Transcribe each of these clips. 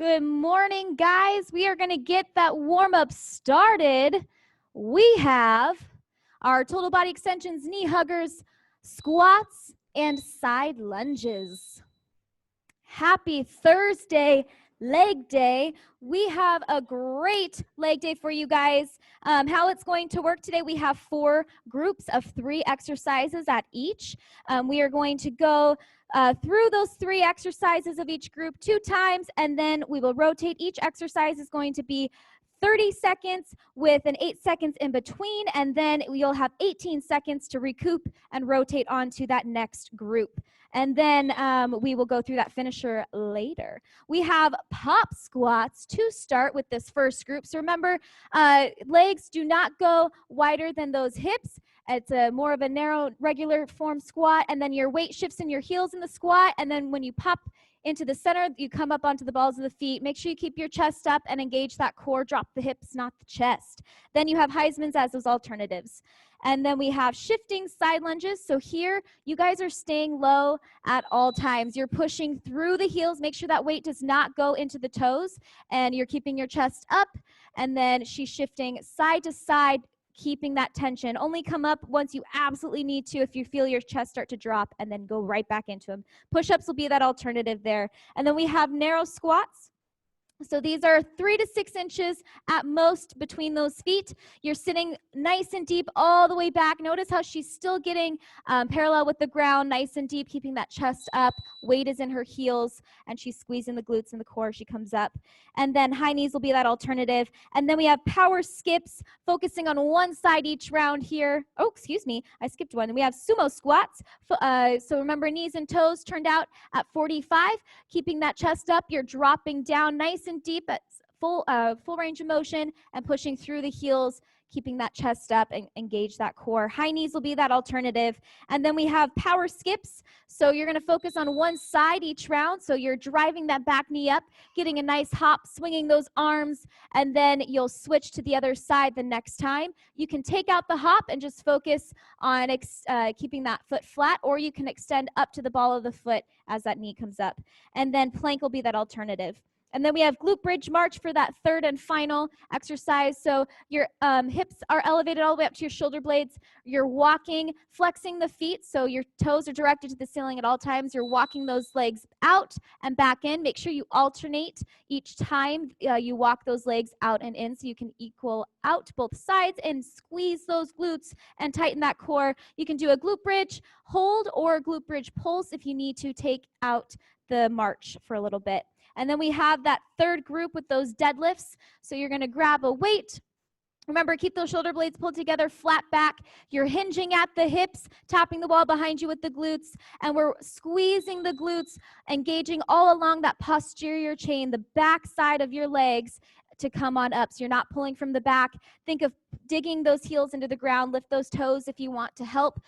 Good morning, guys. We are going to get that warm-up started. We have our total body extensions, knee huggers, squats, and side lunges. Happy Thursday, leg day. We have a great leg day for you guys. How it's going to work today, we have 4 groups of 3 exercises at each. We are going to go through those 3 exercises of each group 2 times, and then we will rotate. Each exercise is going to be 30 seconds with an 8 seconds in between, and then you'll have 18 seconds to recoup and rotate on to that next group. And then we will go through that finisher later. We have pop squats to start with this first group. So remember, legs do not go wider than those hips. It's more of a narrow, regular form squat. And then your weight shifts in your heels in the squat. And then when you pop into the center, you come up onto the balls of the feet. Make sure you keep your chest up and engage that core. Drop the hips, not the chest. Then you have Heisman's as those alternatives. And then we have shifting side lunges. So here, you guys are staying low at all times. You're pushing through the heels. Make sure that weight does not go into the toes. And you're keeping your chest up. And then she's shifting side to side, keeping that tension. Only come up once you absolutely need to if you feel your chest start to drop, and then go right back into them. Push-ups will be that alternative there. And then we have narrow squats. So these are 3 to 6 inches at most between those feet. You're sitting nice and deep all the way back. Notice how she's still getting parallel with the ground, nice and deep, keeping that chest up. Weight is in her heels, and she's squeezing the glutes and the core as she comes up. And then high knees will be that alternative. And then we have power skips, focusing on one side each round here. Oh, excuse me, I skipped one. And we have sumo squats. So remember, knees and toes turned out at 45. Keeping that chest up, you're dropping down nice and deep at full range of motion and pushing through the heels, keeping that chest up and engage that core. High knees will be that alternative. And then we have power skips. So you're going to focus on one side each round. So you're driving that back knee up, getting a nice hop, swinging those arms, and then you'll switch to the other side the next time. You can take out the hop and just focus on keeping that foot flat, or you can extend up to the ball of the foot as that knee comes up. And then plank will be that alternative. And then we have glute bridge march for that third and final exercise. So your hips are elevated all the way up to your shoulder blades. You're walking, flexing the feet, so your toes are directed to the ceiling at all times. You're walking those legs out and back in. Make sure you alternate each time you walk those legs out and in, so you can equal out both sides and squeeze those glutes and tighten that core. You can do a glute bridge hold or a glute bridge pulse if you need to take out the march for a little bit. And then we have that third group with those deadlifts. So you're going to grab a weight. Remember, keep those shoulder blades pulled together, flat back. You're hinging at the hips, tapping the wall behind you with the glutes, and we're squeezing the glutes, engaging all along that posterior chain, the back side of your legs, to come on up. So you're not pulling from the back. Think of digging those heels into the ground. Lift those toes if you want to help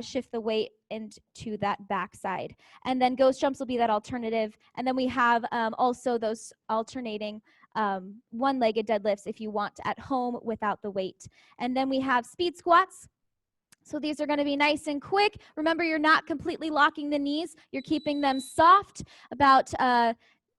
shift the weight into that backside. And then ghost jumps will be that alternative. And then we have also those alternating one-legged deadlifts if you want at home without the weight. And then we have speed squats. So these are going to be nice and quick. Remember, you're not completely locking the knees. You're keeping them soft, about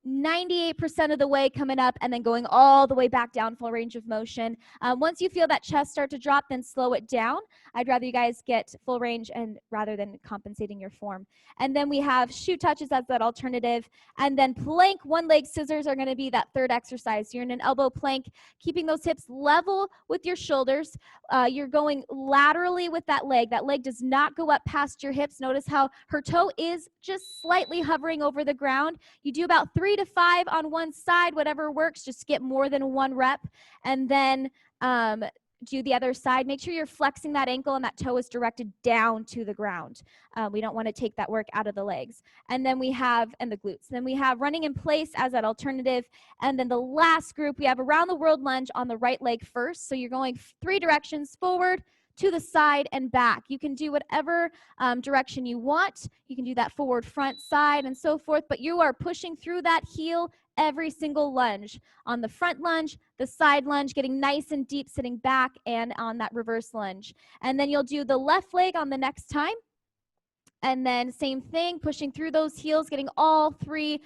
98% of the way coming up, and then going all the way back down, full range of motion. Once you feel that chest start to drop, then slow it down. I'd rather you guys get full range and rather than compensating your form. And then we have shoe touches as that alternative. And then plank, one leg scissors are going to be that third exercise. You're in an elbow plank, keeping those hips level with your shoulders. You're going laterally with that leg. That leg does not go up past your hips. Notice how her toe is just slightly hovering over the ground. You do about 3 to 5 on one side, whatever works. Just get more than 1 rep, and then do the other side. Make sure you're flexing that ankle and that toe is directed down to the ground. We don't want to take that work out of the legs. And then we have, and the glutes. Then we have running in place as that alternative. And then the last group, we have around the world lunge on the right leg first. So you're going 3 directions, forward, to the side, and back. You can do whatever direction you want. You can do that forward, front, side, and so forth, but you are pushing through that heel every single lunge. On the front lunge, the side lunge, getting nice and deep, sitting back, and on that reverse lunge. And then you'll do the left leg on the next time. And then same thing, pushing through those heels, getting all 3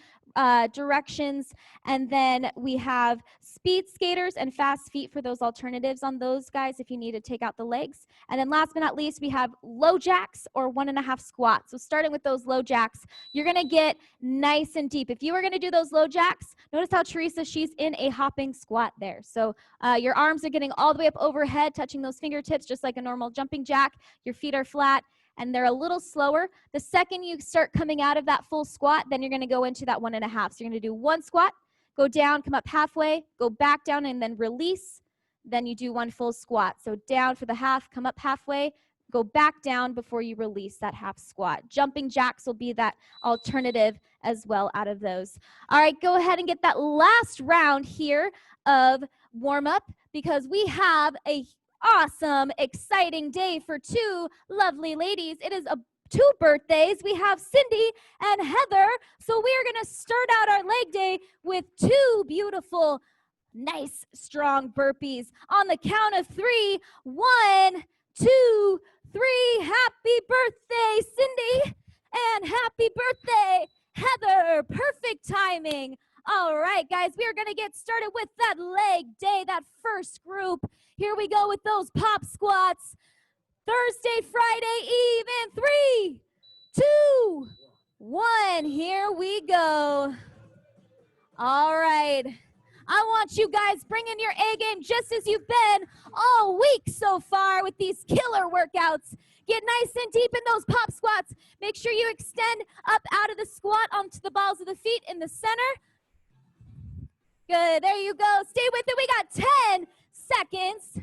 directions. And then we have speed skaters and fast feet for those alternatives on those guys if you need to take out the legs. And then last but not least, we have low jacks or 1.5 squats. So starting with those low jacks, you're going to get nice and deep. If you were going to do those low jacks, notice how Teresa, she's in a hopping squat there. So your arms are getting all the way up overhead, touching those fingertips just like a normal jumping jack. Your feet are flat and they're a little slower. The second you start coming out of that full squat, then you're going to go into that 1.5. So you're going to do one squat, go down, come up halfway, go back down, and then release. Then you do one full squat. So down for the half, come up halfway, go back down before you release that half squat. Jumping jacks will be that alternative as well out of those. All right, go ahead and get that last round here of warm up because we have a awesome, exciting day for two lovely ladies. It is two birthdays. We have Cindy and Heather. So we are going to start out our leg day with two beautiful, nice, strong burpees. On the count of 3, 1, 2, 3. Happy birthday, Cindy, and happy birthday, Heather. Perfect timing. All right, guys, we are going to get started with that leg day, that first group. Here we go with those pop squats. Thursday, Friday, even 3, 2, 1. Here we go. All right. I want you guys bringing your A game just as you've been all week so far with these killer workouts. Get nice and deep in those pop squats. Make sure you extend up out of the squat onto the balls of the feet in the center. Good, there you go. Stay with it. We got 10 seconds.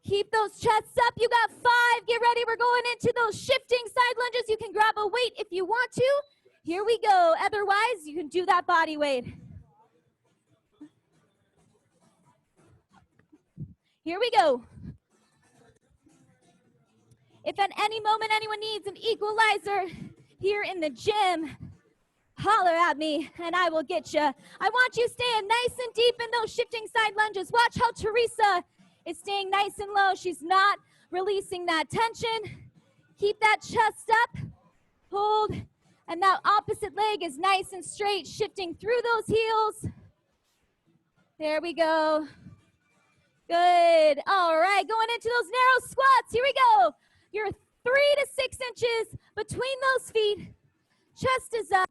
Keep those chests up. You got 5. Get ready. We're going into those shifting side lunges. You can grab a weight if you want to. Here we go. Otherwise, you can do that body weight. Here we go. If at any moment anyone needs an equalizer here in the gym, holler at me and I will get you. I want you staying nice and deep in those shifting side lunges. Watch how Teresa is staying nice and low. She's not releasing that tension. Keep that chest up. Hold. And that opposite leg is nice and straight, shifting through those heels. There we go. Good. All right, going into those narrow squats. Here we go. You're 3 to 6 inches between those feet. Chest is up.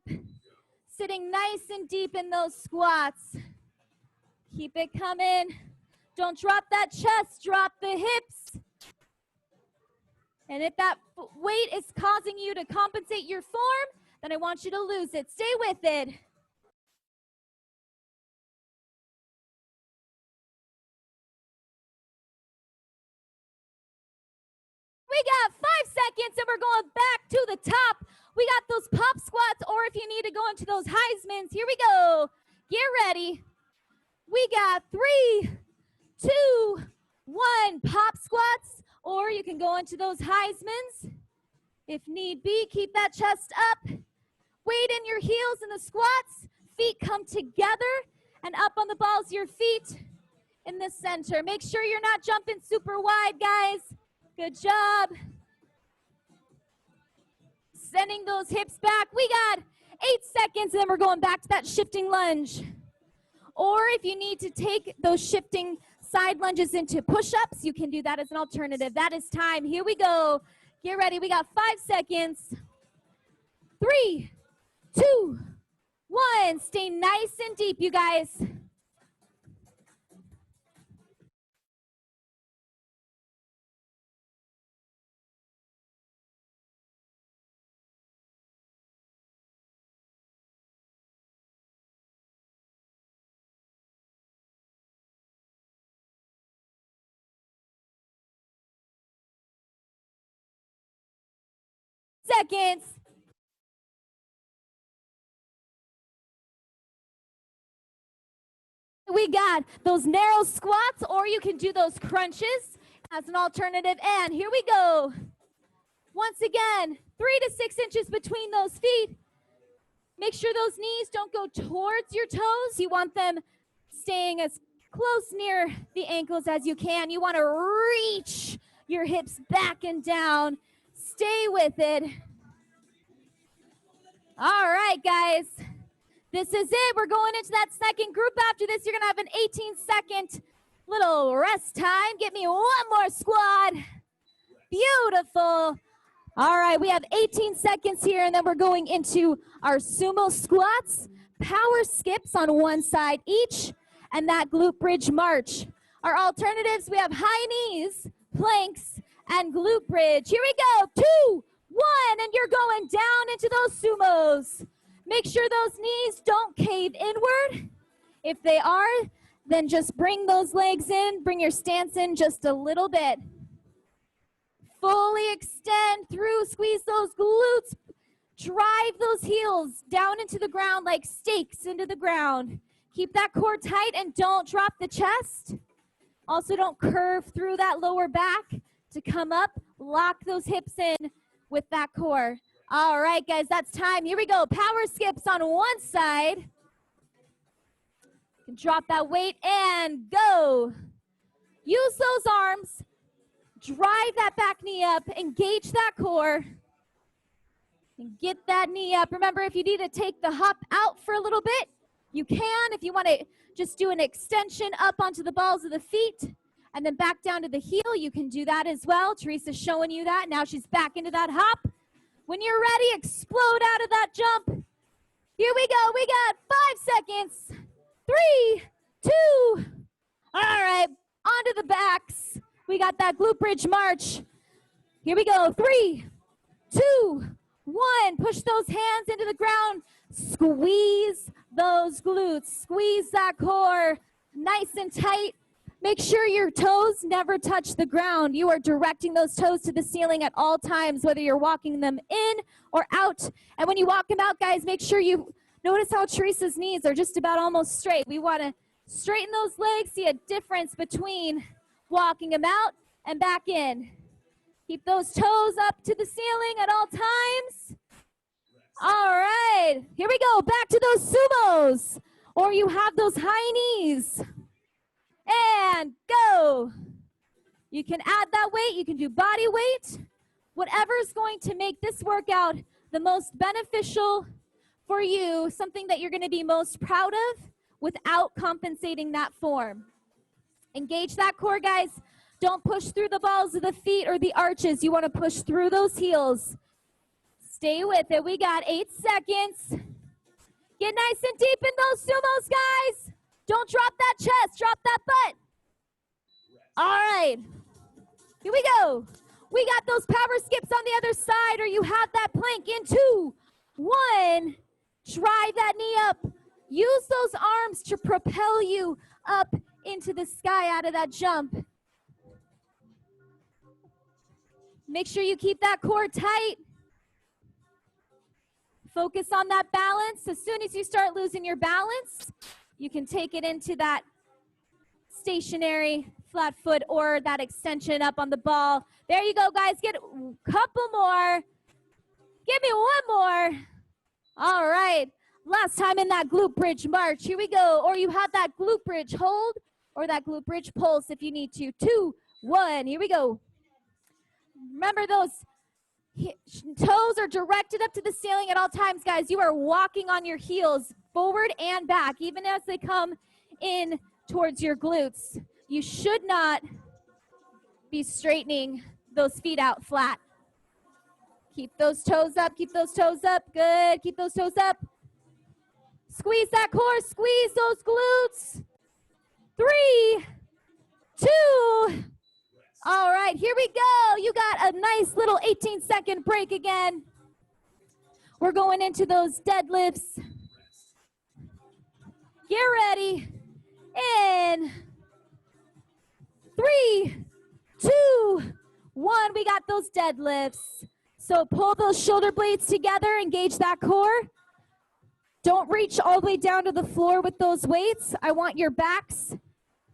Sitting nice and deep in those squats. Keep it coming. Don't drop that chest, drop the hips. And if that weight is causing you to compensate your form, then I want you to lose it. Stay with it. We got 5 seconds and we're going back to the top. We got those pop squats, or if you need to go into those Heismans, here we go. Get ready. We got 3, 2, 1. Pop squats, or you can go into those Heismans. If need be, keep that chest up. Weight in your heels in the squats. Feet come together and up on the balls of your feet in the center. Make sure you're not jumping super wide, guys. Good job. Sending those hips back. We got 8 seconds, and then we're going back to that shifting lunge. Or if you need to take those shifting side lunges into push-ups, you can do that as an alternative. That is time. Here we go. Get ready. We got 5 seconds. 3, 2, 1. Stay nice and deep, you guys. Seconds. We got those narrow squats, or you can do those crunches as an alternative. And here we go. Once again, 3 to 6 inches between those feet. Make sure those knees don't go towards your toes. You want them staying as close near the ankles as you can. You want to reach your hips back and down. Stay with it. All right, guys. This is it. We're going into that second group. After this, you're going to have an 18-second little rest time. Get me one more squad. Beautiful. All right, we have 18 seconds here, and then we're going into our sumo squats, power skips on one side each, and that glute bridge march. Our alternatives, we have high knees, planks, and glute bridge. Here we go, 2, 1, and you're going down into those sumos. Make sure those knees don't cave inward. If they are, then just bring those legs in, bring your stance in just a little bit. Fully extend through, squeeze those glutes, drive those heels down into the ground like stakes into the ground. Keep that core tight and don't drop the chest. Also, don't curve through that lower back to come up. Lock those hips in with that core. All right, guys, that's time. Here we go. Power skips on one side. Drop that weight and go. Use those arms. Drive that back knee up. Engage that core. And get that knee up. Remember, if you need to take the hop out for a little bit, you can. If you want to just do an extension up onto the balls of the feet and then back down to the heel, you can do that as well. Teresa's showing you that. Now she's back into that hop. When you're ready, explode out of that jump. Here we go. We got 5 seconds. 3, 2. All right, onto the backs. We got that glute bridge march. Here we go. 3, 2, 1. Push those hands into the ground. Squeeze those glutes. Squeeze that core nice and tight. Make sure your toes never touch the ground. You are directing those toes to the ceiling at all times, whether you're walking them in or out. And when you walk them out, guys, make sure you notice how Teresa's knees are just about almost straight. We want to straighten those legs, see a difference between walking them out and back in. Keep those toes up to the ceiling at all times. All right, here we go, back to those sumos, or you have those high knees. And go. You can add that weight, you can do body weight, whatever is going to make this workout the most beneficial for you, something that you're going to be most proud of without compensating that form. Engage that core, guys. Don't push through the balls of the feet or the arches. You want to push through those heels. Stay with it. We got 8 seconds. Get nice and deep in those sumos, guys. Don't drop that chest. Drop that butt. All right. Here we go. We got those power skips on the other side, or you have that plank in 2, 1. Drive that knee up. Use those arms to propel you up into the sky out of that jump. Make sure you keep that core tight. Focus on that balance. As soon as you start losing your balance, you can take it into that stationary flat foot or that extension up on the ball. There you go, guys. Get a couple more. Give me one more. All right. Last time in that glute bridge march. Here we go. Or you have that glute bridge hold or that glute bridge pulse if you need to. 2, 1. Here we go. Remember, those toes are directed up to the ceiling at all times, guys. You are walking on your heels forward and back, even as they come in towards your glutes. You should not be straightening those feet out flat. Keep those toes up. Keep those toes up. Good. Keep those toes up. Squeeze that core. Squeeze those glutes. 3, 2. All right, here we go. You got a nice little 18-second break again. We're going into those deadlifts. Get ready. In 3, 2, 1. We got those deadlifts. So pull those shoulder blades together, engage that core. Don't reach all the way down to the floor with those weights. I want your backs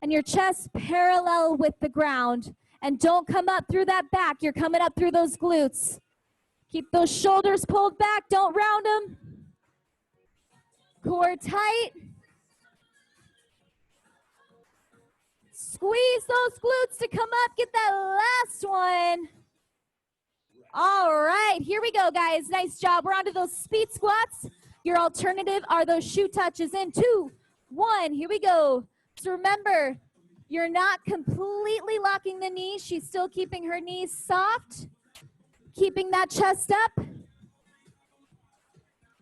and your chest parallel with the ground. And don't come up through that back. You're coming up through those glutes. Keep those shoulders pulled back. Don't round them. Core tight. Squeeze those glutes to come up. Get that last one. All right, here we go, guys. Nice job. We're onto those speed squats. Your alternative are those shoe touches in 2, 1. Here we go. So remember, you're not completely locking the knees. She's still keeping her knees soft, keeping that chest up.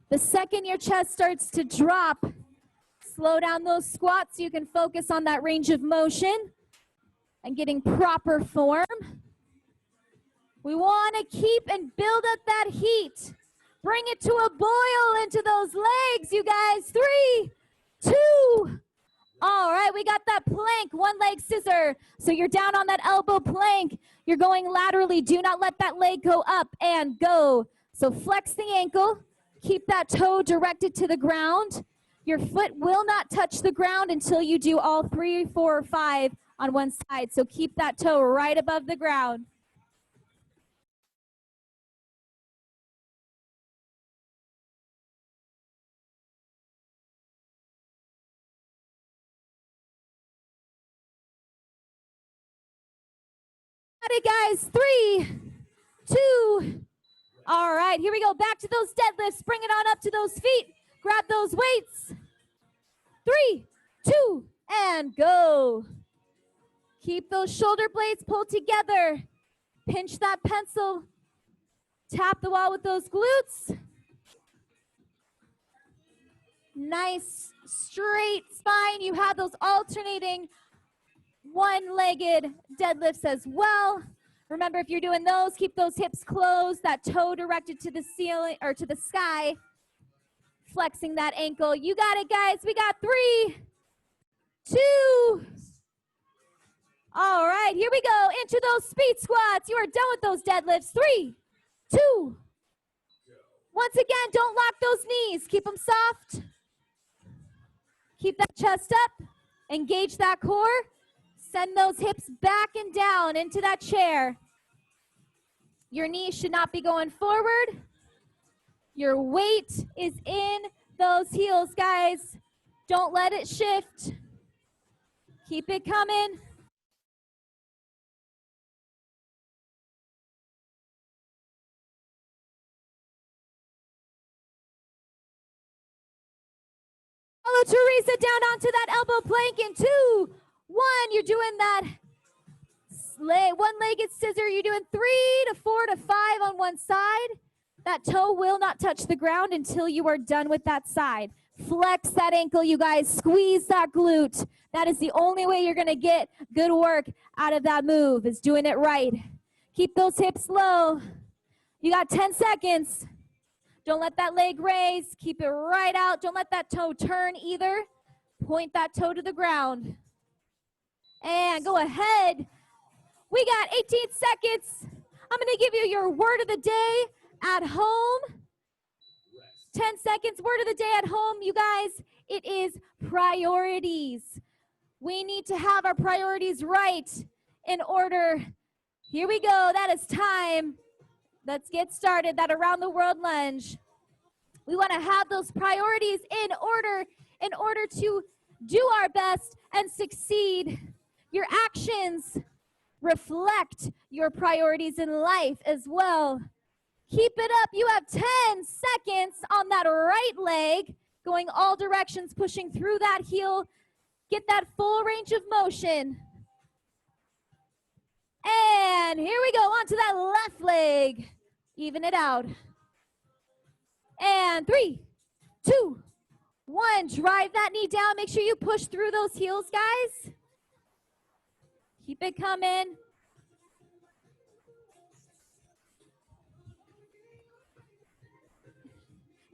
The second your chest starts to drop, slow down those squats so you can focus on that range of motion and getting proper form. We want to keep and build up that heat. Bring it to a boil into those legs, you guys. 3, 2. All right, we got that plank, one leg scissor. So you're down on that elbow plank. You're going laterally. Do not let that leg go up and go. So flex the ankle. Keep that toe directed to the ground. Your foot will not touch the ground until you do all 3, 4, or 5 on one side. So keep that toe right above the ground. Got it, guys. 3, 2. All right, here we go. Back to those deadlifts. Bring it on up to those feet. Grab those weights. 3, 2, and go. Keep those shoulder blades pulled together. Pinch that pencil. Tap the wall with those glutes. Nice straight spine. You have those alternating one-legged deadlifts as well. Remember, if you're doing those, keep those hips closed, that toe directed to the ceiling or to the sky, flexing that ankle. You got it, guys. We got 3, 2. All right, here we go into those speed squats. You are done with those deadlifts. 3, 2. Once again, don't lock those knees. Keep them soft. Keep that chest up. Engage that core. Send those hips back and down into that chair. Your knees should not be going forward. Your weight is in those heels, guys. Don't let it shift. Keep it coming. Follow Teresa down onto that elbow plank in 2, 1. You're doing that one-legged scissor. You're doing 3 to 4 to 5 on one side. That toe will not touch the ground until you are done with that side. Flex that ankle, you guys. Squeeze that glute. That is the only way you're going to get good work out of that move, is doing it right. Keep those hips low. You got 10 seconds. Don't let that leg raise. Keep it right out. Don't let that toe turn either. Point that toe to the ground. And go ahead. We got 18 seconds. I'm going to give you your word of the day at home. 10 seconds. Word of the day at home, you guys. It is priorities. We need to have our priorities right in order. Here we go. That is time. Let's get started. That around the world lunge. We want to have those priorities in order to do our best and succeed. Your actions reflect your priorities in life as well. Keep it up. You have 10 seconds on that right leg, going all directions, pushing through that heel. Get that full range of motion. And here we go, onto that left leg. Even it out. And 3, 2, 1. Drive that knee down. Make sure you push through those heels, guys. Keep it coming.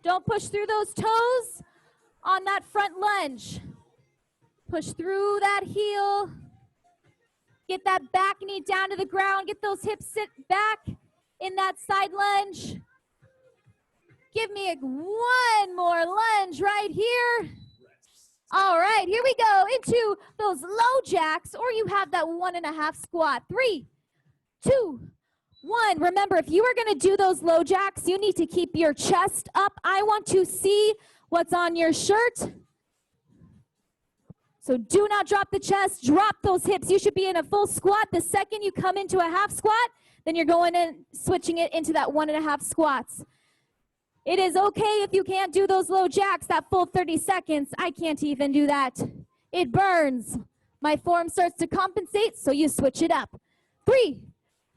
Don't push through those toes on that front lunge. Push through that heel. Get that back knee down to the ground. Get those hips sit back in that side lunge. Give me one more lunge right here. All right, here we go into those low jacks, or you have that 1.5 squat. 3, 2, 1. Remember, if you are going to do those low jacks, you need to keep your chest up. I want to see what's on your shirt. So do not drop the chest, drop those hips. You should be in a full squat. The second you come into a half squat, then you're going in, switching it into that 1.5 squats. It is okay if you can't do those low jacks that full 30 seconds. I can't even do that. It burns. My form starts to compensate, so you switch it up. 3,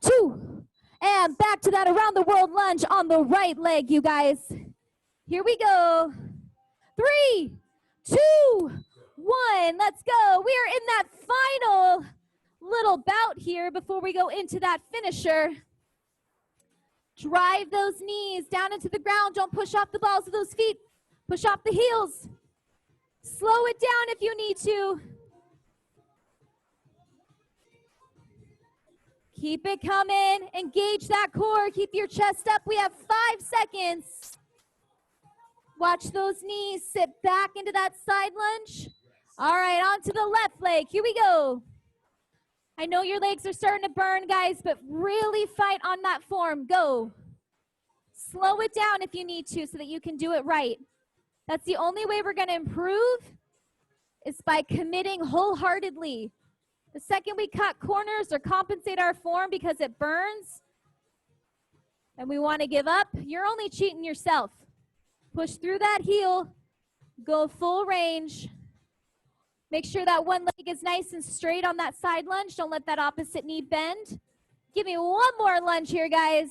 2, and back to that around the world lunge on the right leg, you guys. Here we go. 3, 2, 1, let's go. We are in that final little bout here before we go into that finisher. Drive those knees down into the ground. Don't push off the balls of those feet. Push off the heels. Slow it down if you need to. Keep it coming. Engage that core. Keep your chest up. We have 5 seconds. Watch those knees. Sit back into that side lunge. All right, on to the left leg. Here we go. I know your legs are starting to burn, guys, but really fight on that form. Go. Slow it down if you need to so that you can do it right. That's the only way we're going to improve is by committing wholeheartedly. The second we cut corners or compensate our form because it burns and we want to give up, you're only cheating yourself. Push through that heel. Go full range. Make sure that one leg is nice and straight on that side lunge. Don't let that opposite knee bend. Give me one more lunge here, guys.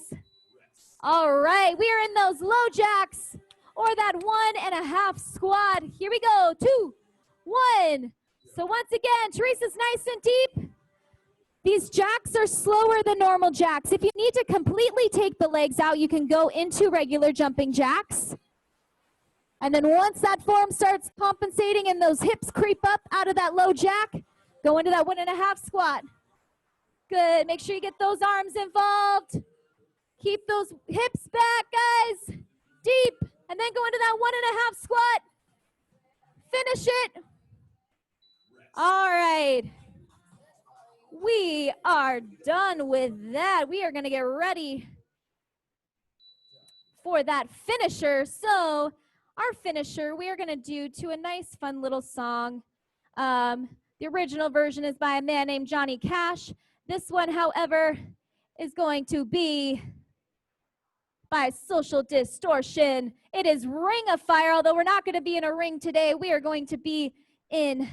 All right, we are in those low jacks or that 1.5 squat. Here we go, 2, 1. So once again, Teresa's nice and deep. These jacks are slower than normal jacks. If you need to completely take the legs out, you can go into regular jumping jacks. And then once that form starts compensating and those hips creep up out of that low jack, go into that 1.5 squat. Good, make sure you get those arms involved. Keep those hips back, guys. Deep, and then go into that 1.5 squat. Finish it. All right. We are done with that. We are gonna get ready for that finisher. So, our finisher, we are going to do to a nice, fun little song. The original version is by a man named Johnny Cash. This one, however, is going to be by Social Distortion. It is Ring of Fire, although we're not going to be in a ring today. We are going to be in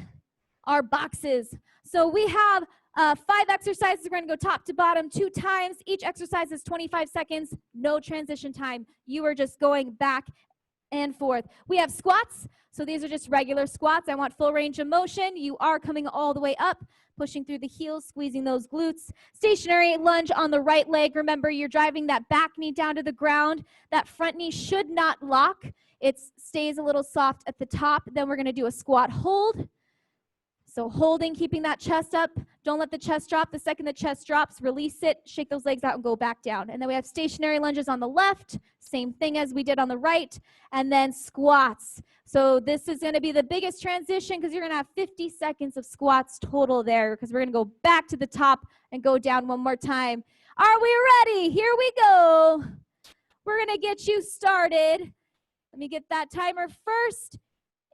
our boxes. So we have 5 exercises. We're going to go top to bottom 2 times. Each exercise is 25 seconds, no transition time. You are just going back and forth. We have squats. So these are just regular squats. I want full range of motion. You are coming all the way up, pushing through the heels, squeezing those glutes. Stationary lunge on the right leg. Remember, you're driving that back knee down to the ground. That front knee should not lock. It stays a little soft at the top. Then we're going to do a squat hold. So holding, keeping that chest up. Don't let the chest drop. The second the chest drops, release it, shake those legs out and go back down. And then we have stationary lunges on the left, same thing as we did on the right, and then squats. So this is going to be the biggest transition because you're going to have 50 seconds of squats total there because we're going to go back to the top and go down one more time. Are we ready? Here we go. We're going to get you started. Let me get that timer first.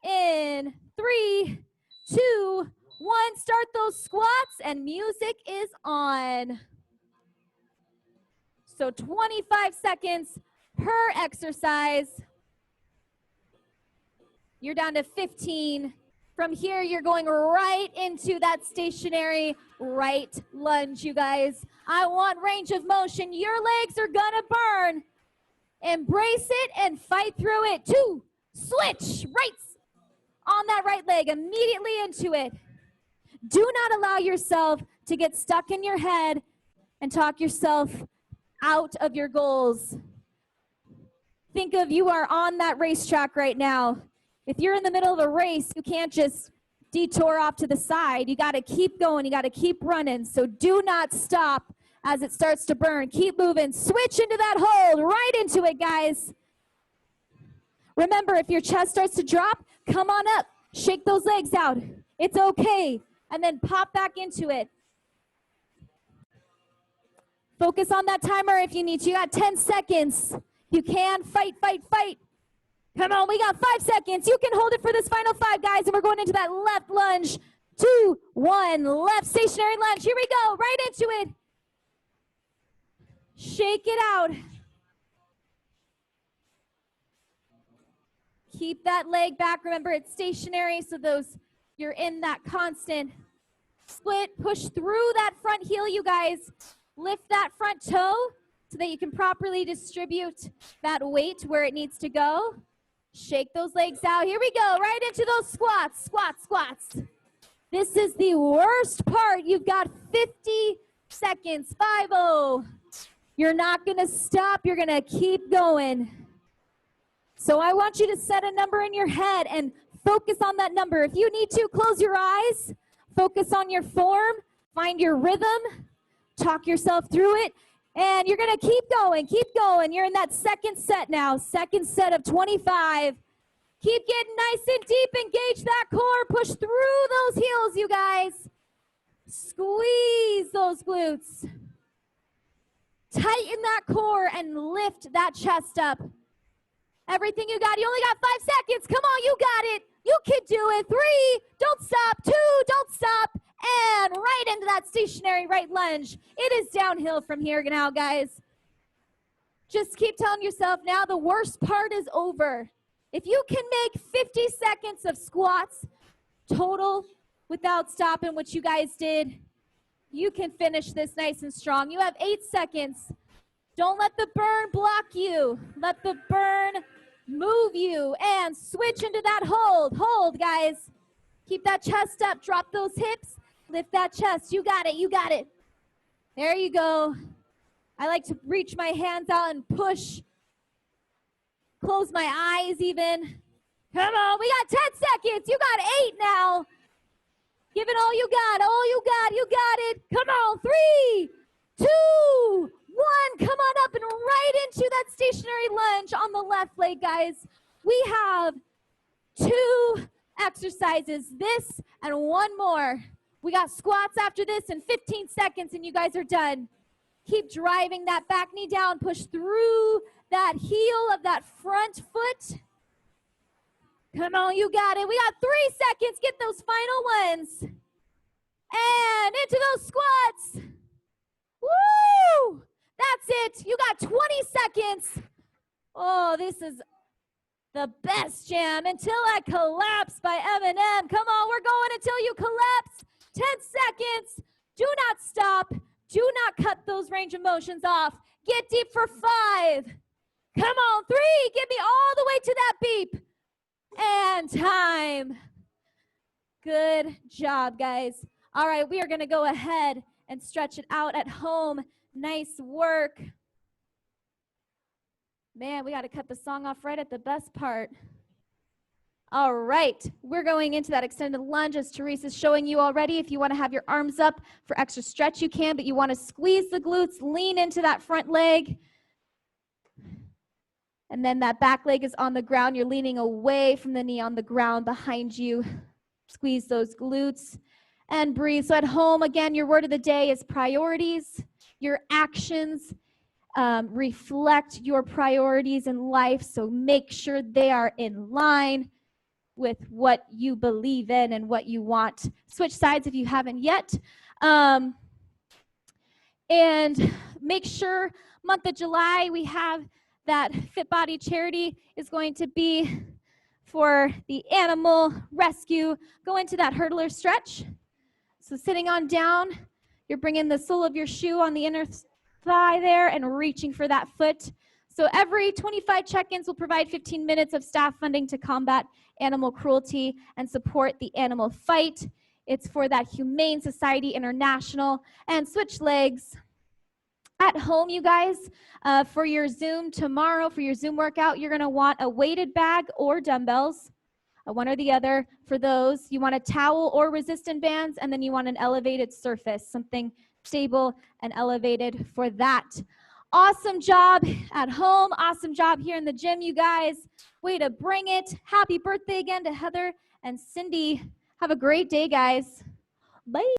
In 3, 2, 1, start those squats and music is on. So 25 seconds per exercise. You're down to 15. From here, you're going right into that stationary right lunge, you guys. I want range of motion. Your legs are gonna burn. Embrace it and fight through it. 2, switch, right on that right leg, immediately into it. Do not allow yourself to get stuck in your head and talk yourself out of your goals. Think of you are on that racetrack right now. If you're in the middle of a race, you can't just detour off to the side. You got to keep going. You got to keep running. So do not stop as it starts to burn. Keep moving. Switch into that hold. Right into it, guys. Remember, if your chest starts to drop, come on up. Shake those legs out. It's okay. And then pop back into it. Focus on that timer if you need to. You got 10 seconds. You can fight, fight, fight. Come on, we got 5 seconds. You can hold it for this final 5, guys, and we're going into that left lunge. 2, 1, left stationary lunge. Here we go, right into it. Shake it out. Keep that leg back. Remember, it's stationary, so you're in that constant split. Push through that front heel, you guys. Lift that front toe so that you can properly distribute that weight where it needs to go. Shake those legs out. Here we go, right into those squats. Squats. This is the worst part. You've got 50 seconds. 5-0. You're not going to stop. You're going to keep going. So I want you to set a number in your head and focus on that number. If you need to, close your eyes. Focus on your form. Find your rhythm. Talk yourself through it. And you're going to keep going. Keep going. You're in that second set now. Second set of 25. Keep getting nice and deep. Engage that core. Push through those heels, you guys. Squeeze those glutes. Tighten that core and lift that chest up. Everything you got. You only got 5 seconds. Come on, you got it. You can do it. 3, don't stop. 2, don't stop. And right into that stationary right lunge. It is downhill from here now, guys. Just keep telling yourself now the worst part is over. If you can make 50 seconds of squats total without stopping what you guys did, you can finish this nice and strong. You have 8 seconds. Don't let the burn block you. Let the burn move you and switch into that hold. Hold, guys. Keep that chest up. Drop those hips. Lift that chest. You got it. You got it. There you go. I like to reach my hands out and push. Close my eyes even. Come on. We got 10 seconds. You got 8 now. Give it all you got. All you got. You got it. Come on. 3, 2, 1. Come on up and right into that stationary lunge on the left leg, guys. We have 2 exercises, this and 1 more. We got squats after this in 15 seconds, and you guys are done. Keep driving that back knee down. Push through that heel of that front foot. Come on, you got it. We got 3 seconds. Get those final ones. And into those squats. Woo! That's it. You got 20 seconds. Oh, this is the best jam. Until I Collapse by Eminem. Come on, we're going until you collapse. 10 seconds. Do not stop. Do not cut those range of motions off. Get deep for 5. Come on, 3. Get me all the way to that beep. And time. Good job, guys. All right, we are going to go ahead and stretch it out at home. Nice work. Man, we got to cut the song off right at the best part. All right, we're going into that extended lunge as Teresa's showing you already. If you want to have your arms up for extra stretch, you can, but you want to squeeze the glutes, lean into that front leg. And then that back leg is on the ground. You're leaning away from the knee on the ground behind you. Squeeze those glutes and breathe. So at home, again, your word of the day is priorities. Your actions reflect your priorities in life, so make sure they are in line with what you believe in and what you want. Switch sides if you haven't yet. And make sure month of July we have that Fit Body charity is going to be for the animal rescue. Go into that hurdler stretch. So sitting on down, you're bringing the sole of your shoe on the inner thigh there and reaching for that foot. So every 25 check-ins will provide 15 minutes of staff funding to combat animal cruelty and support the animal fight. It's for that Humane Society International. And switch legs. At home, you guys, for your Zoom tomorrow, for your Zoom workout, you're going to want a weighted bag or dumbbells, one or the other. For those, you want a towel or resistant bands, and then you want an elevated surface, something stable and elevated for that. Awesome job at home. Awesome job here in the gym, you guys. Way to bring it. Happy birthday again to Heather and Cindy. Have a great day, guys. Bye.